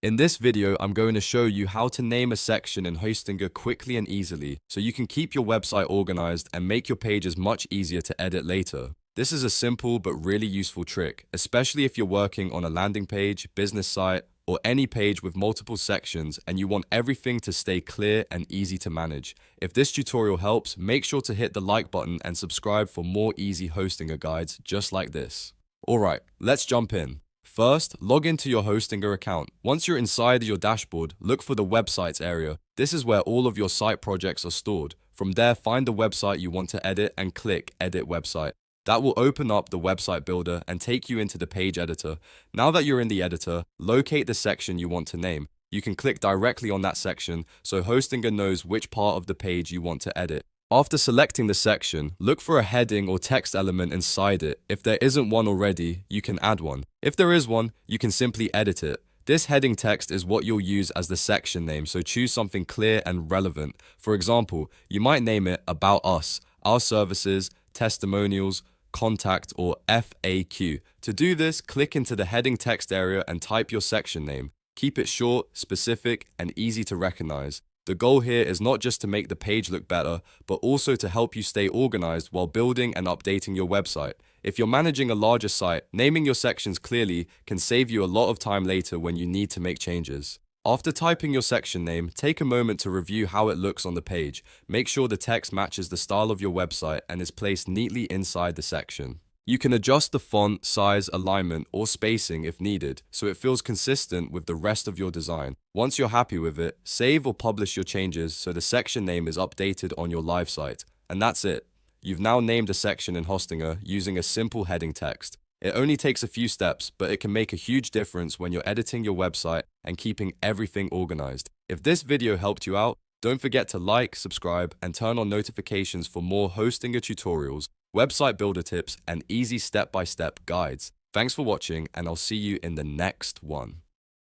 In this video, I'm going to show you how to name a section in Hostinger quickly and easily so you can keep your website organized and make your pages much easier to edit later. This is a simple but really useful trick, especially if you're working on a landing page, business site, or any page with multiple sections and you want everything to stay clear and easy to manage. If this tutorial helps, make sure to hit the like button and subscribe for more easy Hostinger guides just like this. Alright, let's jump in. First, log into your Hostinger account. Once you're inside your dashboard, look for the websites area. This is where all of your site projects are stored. From there, find the website you want to edit and click Edit Website. That will open up the website builder and take you into the page editor. Now that you're in the editor, locate the section you want to name. You can click directly on that section so Hostinger knows which part of the page you want to edit. After selecting the section, look for a heading or text element inside it. If there isn't one already, you can add one. If there is one, you can simply edit it. This heading text is what you'll use as the section name, so choose something clear and relevant. For example, you might name it About Us, Our Services, Testimonials, Contact, or FAQ. To do this, click into the heading text area and type your section name. Keep it short, specific, and easy to recognize. The goal here is not just to make the page look better, but also to help you stay organized while building and updating your website. If you're managing a larger site, naming your sections clearly can save you a lot of time later when you need to make changes. After typing your section name, take a moment to review how it looks on the page. Make sure the text matches the style of your website and is placed neatly inside the section. You can adjust the font, size, alignment, or spacing if needed, so it feels consistent with the rest of your design. Once you're happy with it, save or publish your changes so the section name is updated on your live site. And that's it. You've now named a section in Hostinger using a simple heading text. It only takes a few steps, but it can make a huge difference when you're editing your website and keeping everything organized. If this video helped you out, don't forget to like, subscribe, and turn on notifications for more Hostinger tutorials, website builder tips, and easy step-by-step guides. Thanks for watching, and I'll see you in the next one.